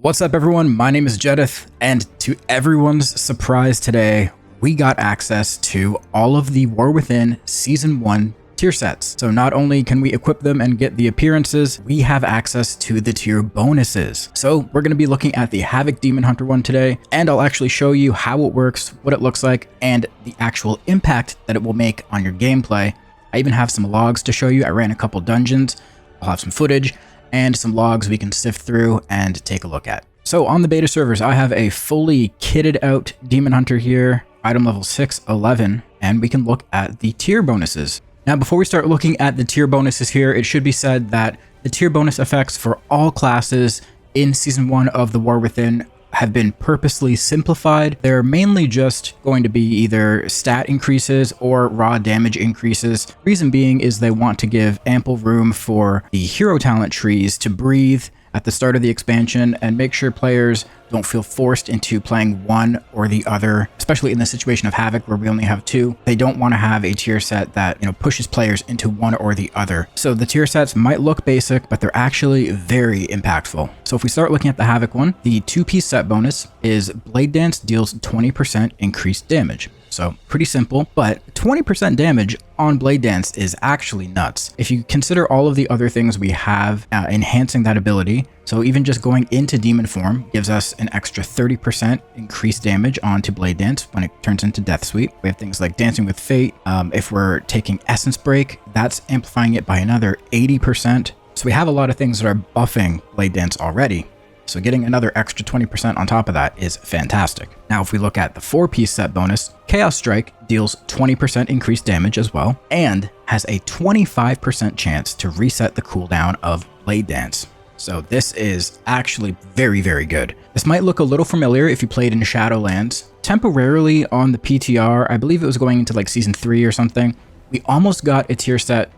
What's up everyone, my name is Jedith, and to everyone's surprise today, we got access to all of the War Within Season 1 tier sets. So not only can we equip them and get the appearances, we have access to the tier bonuses. So we're going to be looking at the Havoc Demon Hunter one today, and I'll actually show you how it works, what it looks like, and the actual impact that it will make on your gameplay. I even have some logs to show you. I ran a couple dungeons, I'll have some footage, and some logs we can sift through and take a look at. So on the beta servers, I have a fully kitted out Demon Hunter here, item level 611, and we can look at the tier bonuses. Now, before we start looking at the tier bonuses here, it should be said that the tier bonus effects for all classes in Season 1 of the War Within have been purposely simplified. They're mainly just going to be either stat increases or raw damage increases. Reason being is they want to give ample room for the hero talent trees to breathe at the start of the expansion and make sure players don't feel forced into playing one or the other, especially in the situation of Havoc where we only have two. They don't want to have a tier set that, pushes players into one or the other. So the tier sets might look basic, but they're actually very impactful. So if we start looking at the Havoc one, the 2-piece set bonus is Blade Dance deals 20% increased damage. So pretty simple, but 20% damage on Blade Dance is actually nuts. If you consider all of the other things we have enhancing that ability, so even just going into demon form gives us an extra 30% increased damage onto Blade Dance when it turns into Death Sweep. We have things like Dancing with Fate. If we're taking Essence Break, that's amplifying it by another 80%. So we have a lot of things that are buffing Blade Dance already. So getting another extra 20% on top of that is fantastic. Now, if we look at the 4-piece set bonus, Chaos Strike deals 20% increased damage as well, and has a 25% chance to reset the cooldown of Blade Dance. So this is actually very, very good. This might look a little familiar if you played in Shadowlands. Temporarily on the PTR, I believe it was going into like Season 3 or something, we almost got a tier set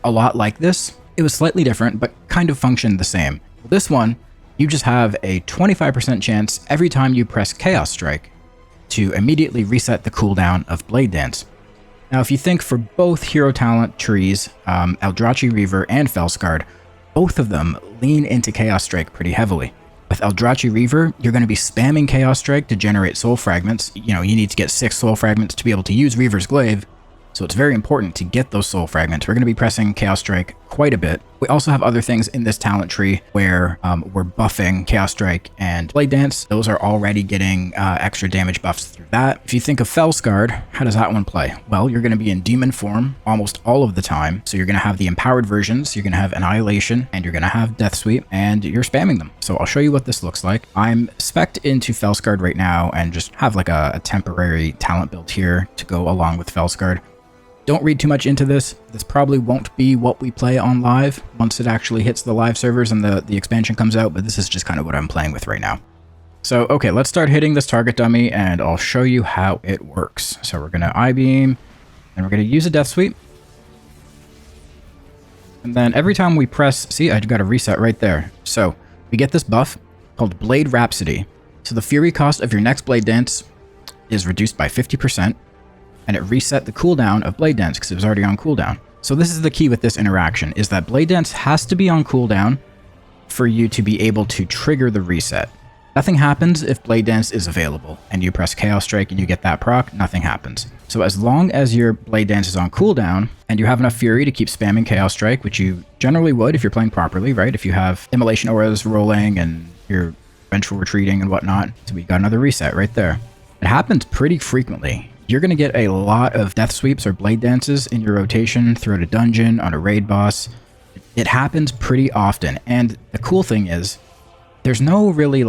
a lot like this. It was slightly different, but kind of functioned the same. This one, you just have a 25% chance every time you press Chaos Strike to immediately reset the cooldown of Blade Dance. Now, if you think for both hero talent trees, Eldrachi Reaver and Felsguard, both of them lean into Chaos Strike pretty heavily. With Eldrachi Reaver, you're going to be spamming Chaos Strike to generate soul fragments. You need to get 6 soul fragments to be able to use Reaver's Glaive. So it's very important to get those soul fragments. We're going to be pressing Chaos Strike quite a bit. We also have other things in this talent tree where we're buffing Chaos Strike and Blade Dance. Those are already getting extra damage buffs through that. If you think of Felsguard, how does that one play? Well, you're going to be in demon form almost all of the time. So you're going to have the empowered versions, you're going to have Annihilation, and you're going to have Death Sweep, and you're spamming them. So I'll show you what this looks like. I'm spec'd into Felsguard right now and just have like a temporary talent build here to go along with Felsguard. Don't read too much into this. This probably won't be what we play on live once it actually hits the live servers and the expansion comes out, but this is just kind of what I'm playing with right now. So, okay, let's start hitting this target dummy and I'll show you how it works. So we're going to I-beam and we're going to use a Death Sweep. And then every time we press, see, I got a reset right there. So we get this buff called Blade Rhapsody. So the fury cost of your next Blade Dance is reduced by 50%. And it reset the cooldown of Blade Dance because it was already on cooldown. So this is the key with this interaction, is that Blade Dance has to be on cooldown for you to be able to trigger the reset. Nothing happens if Blade Dance is available and you press Chaos Strike and you get that proc, nothing happens. So as long as your Blade Dance is on cooldown and you have enough fury to keep spamming Chaos Strike, which you generally would if you're playing properly, right? If you have Immolation Auras rolling and you're vengeful retreating and whatnot, so we got another reset right there. It happens pretty frequently. You're going to get a lot of Death Sweeps or Blade Dances in your rotation throughout a dungeon, on a raid boss. It happens pretty often. And the cool thing is, there's no really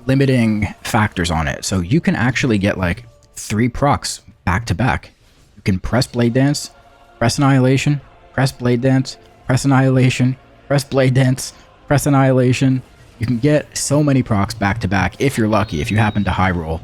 limiting factors on it. So you can actually get 3 procs back to back. You can press Blade Dance, press Annihilation, press Blade Dance, press Annihilation, press Blade Dance, press Annihilation. You can get so many procs back to back if you're lucky, if you happen to high roll.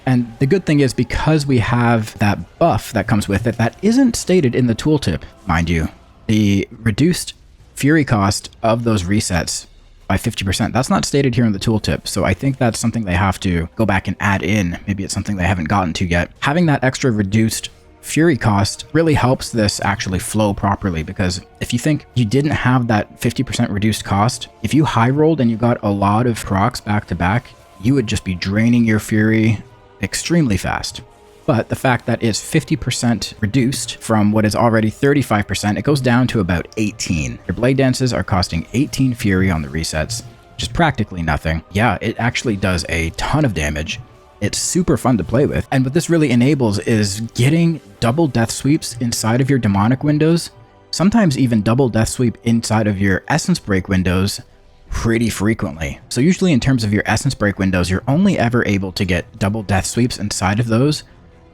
And the good thing is, because we have that buff that comes with it, that isn't stated in the tooltip, mind you. The reduced fury cost of those resets by 50%, that's not stated here in the tooltip. So I think that's something they have to go back and add in. Maybe it's something they haven't gotten to yet. Having that extra reduced Fury cost really helps this actually flow properly, because if you think you didn't have that 50% reduced cost, if you high rolled and you got a lot of procs back to back, you would just be draining your Fury extremely fast. But the fact that it's 50% reduced from what is already 35%, it goes down to about 18. Your blade dances are costing 18 Fury on the resets, which is practically nothing. Yeah, it actually does a ton of damage. It's super fun to play with. And what this really enables is getting double death sweeps inside of your demonic windows, sometimes even double death sweep inside of your essence break windows pretty frequently. So usually in terms of your essence break windows, you're only ever able to get double death sweeps inside of those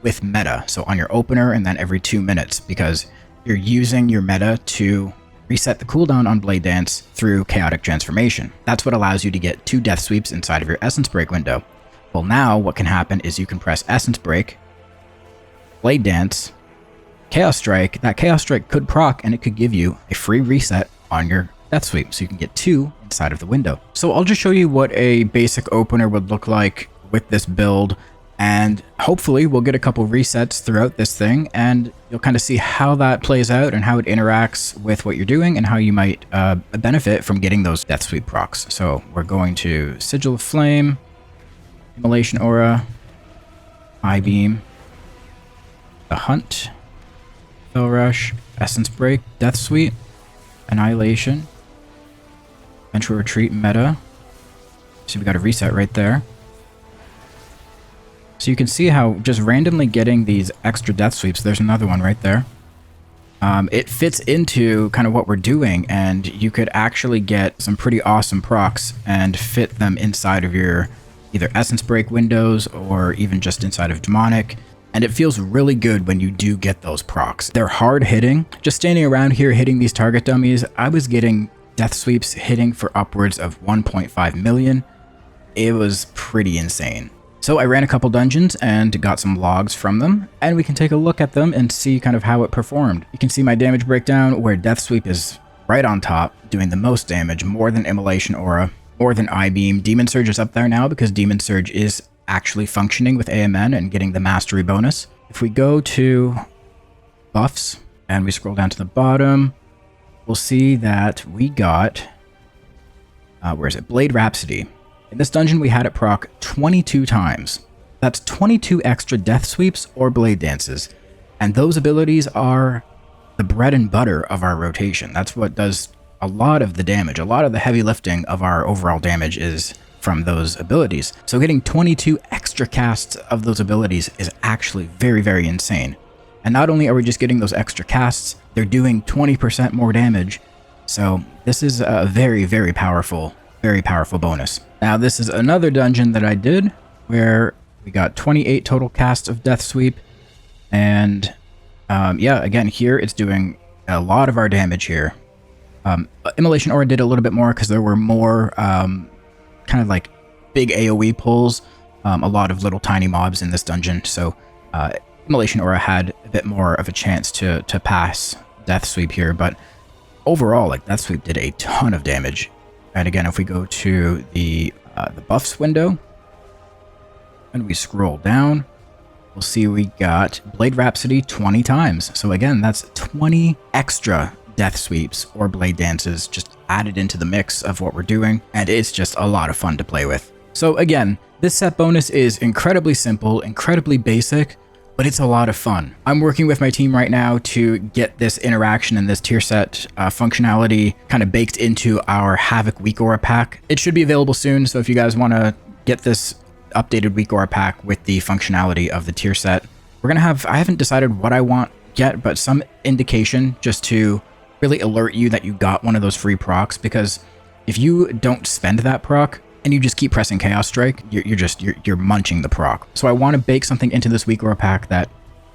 with meta. So on your opener and then every 2 minutes, because you're using your meta to reset the cooldown on Blade Dance through Chaotic Transformation. That's what allows you to get 2 death sweeps inside of your essence break window. Well, now what can happen is you can press Essence Break, Blade Dance, Chaos Strike. That Chaos Strike could proc and it could give you a free reset on your death sweep, so you can get 2 inside of the window. So I'll just show you what a basic opener would look like with this build, and hopefully we'll get a couple resets throughout this thing, and you'll kind of see how that plays out and how it interacts with what you're doing and how you might benefit from getting those death sweep procs. So we're going to Sigil of Flame, Immolation Aura, Eye Beam, the Hunt, Fell Rush, Essence Break, Death Sweep, Annihilation, Vengeful Retreat meta. So we got a reset right there. So you can see how just randomly getting these extra death sweeps, there's another one right there. It fits into kind of what we're doing, and you could actually get some pretty awesome procs and fit them inside of your either Essence Break windows or even just inside of Demonic. And it feels really good when you do get those procs. They're hard hitting. Just standing around here hitting these target dummies, I was getting death sweeps hitting for upwards of 1.5 million. It was pretty insane. So I ran a couple dungeons and got some logs from them, and we can take a look at them and see kind of how it performed. You can see my damage breakdown where death sweep is right on top, doing the most damage, more than Immolation Aura, more than Eye Beam. Demon Surge is up there now because Demon Surge is actually functioning with AMN and getting the mastery bonus. If we go to buffs and we scroll down to the bottom, we'll see that we got, where is it? Blade Rhapsody. In this dungeon, we had it proc 22 times. That's 22 extra death sweeps or blade dances. And those abilities are the bread and butter of our rotation. That's what does a lot of the damage. A lot of the heavy lifting of our overall damage is from those abilities. So getting 22 extra casts of those abilities is actually very, very insane. And not only are we just getting those extra casts, they're doing 20% more damage. So this is a very, very powerful bonus. Now this is another dungeon that I did where we got 28 total casts of Death Sweep. And yeah, again, here it's doing a lot of our damage here. Immolation Aura did a little bit more because there were more kind of like big AoE pulls, a lot of little tiny mobs in this dungeon. So Immolation Aura had a bit more of a chance to pass Death Sweep here, but overall, like, Death Sweep did a ton of damage. And again, if we go to the buffs window and we scroll down, we'll see we got Blade Rhapsody 20 times. So again, that's 20 extra death sweeps or blade dances just added into the mix of what we're doing, and it's just a lot of fun to play with. So again, this set bonus is incredibly simple, incredibly basic, but it's a lot of fun. I'm working with my team right now to get this interaction and this tier set functionality kind of baked into our Havoc Weakaura pack. It should be available soon, so if you guys want to get this updated Weakaura pack with the functionality of the tier set, we're gonna have, I haven't decided what I want yet, but some indication just to really alert you that you got one of those free procs, because if you don't spend that proc and you just keep pressing Chaos Strike, you're munching the proc. So I want to bake something into this Weakaura pack that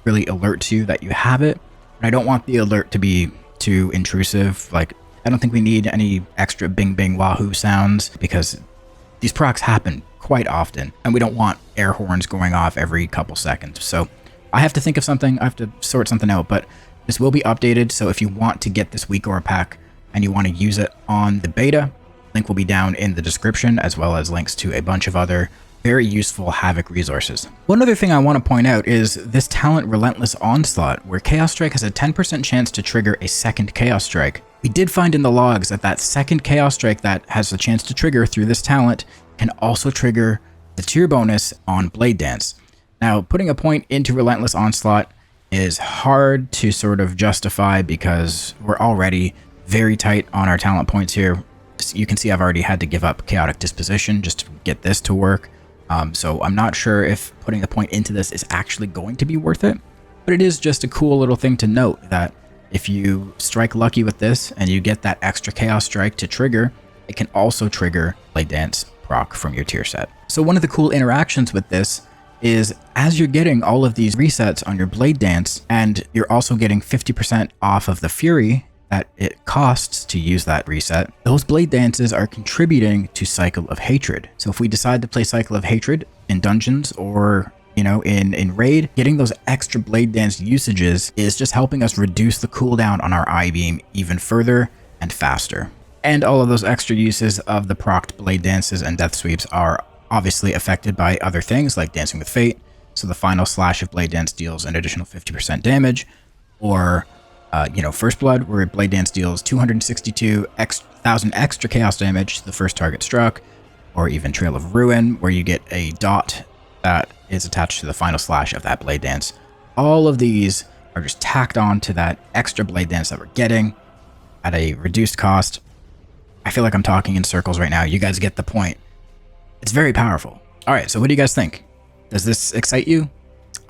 really alerts you that you have it, but I don't want the alert to be too intrusive. Like, I don't think we need any extra bing bing wahoo sounds, because these procs happen quite often and we don't want air horns going off every couple seconds. So I have to think of something, I have to sort something out, but this will be updated. So if you want to get this Weakaura pack and you want to use it on the beta, link will be down in the description, as well as links to a bunch of other very useful Havoc resources. One other thing I want to point out is this talent Relentless Onslaught, where Chaos Strike has a 10% chance to trigger a second Chaos Strike. We did find in the logs that that second Chaos Strike that has the chance to trigger through this talent can also trigger the tier bonus on Blade Dance. Now, putting a point into Relentless Onslaught is hard to sort of justify because we're already very tight on our talent points here. You can see I've already had to give up Chaotic Disposition just to get this to work. So I'm not sure if putting a point into this is actually going to be worth it, but it is just a cool little thing to note that if you strike lucky with this and you get that extra Chaos Strike to trigger, it can also trigger Blade Dance proc from your tier set. So one of the cool interactions with this is as you're getting all of these resets on your Blade Dance and you're also getting 50% off of the Fury that it costs to use that reset, those Blade Dances are contributing to Cycle of Hatred. So if we decide to play Cycle of Hatred in dungeons or, you know, in raid, getting those extra Blade Dance usages is just helping us reduce the cooldown on our I-beam even further and faster. And all of those extra uses of the procced Blade Dances and Death Sweeps are obviously affected by other things like Dancing with Fate. So the final slash of Blade Dance deals an additional 50% damage, or First Blood, where Blade Dance deals 262,000 extra chaos damage to the first target struck, or even Trail of Ruin, where you get a dot that is attached to the final slash of that Blade Dance. All of these are just tacked on to that extra Blade Dance that we're getting at a reduced cost. I feel like I'm talking in circles right now. You guys get the point. It's very powerful. All right, so what do you guys think? Does this excite you?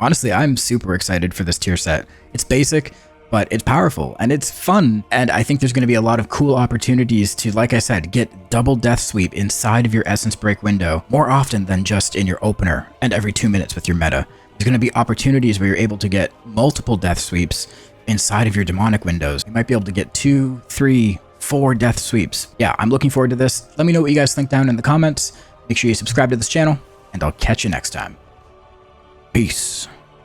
Honestly, I'm super excited for this tier set. It's basic, but it's powerful and it's fun. And I think there's going to be a lot of cool opportunities to, like I said, get double Death Sweep inside of your Essence Break window more often than just in your opener and every 2 minutes with your meta. There's going to be opportunities where you're able to get multiple Death Sweeps inside of your demonic windows. You might be able to get 2, 3, 4 Death Sweeps. Yeah, I'm looking forward to this. Let me know what you guys think down in the comments. Make sure you subscribe to this channel, and I'll catch you next time. Peace.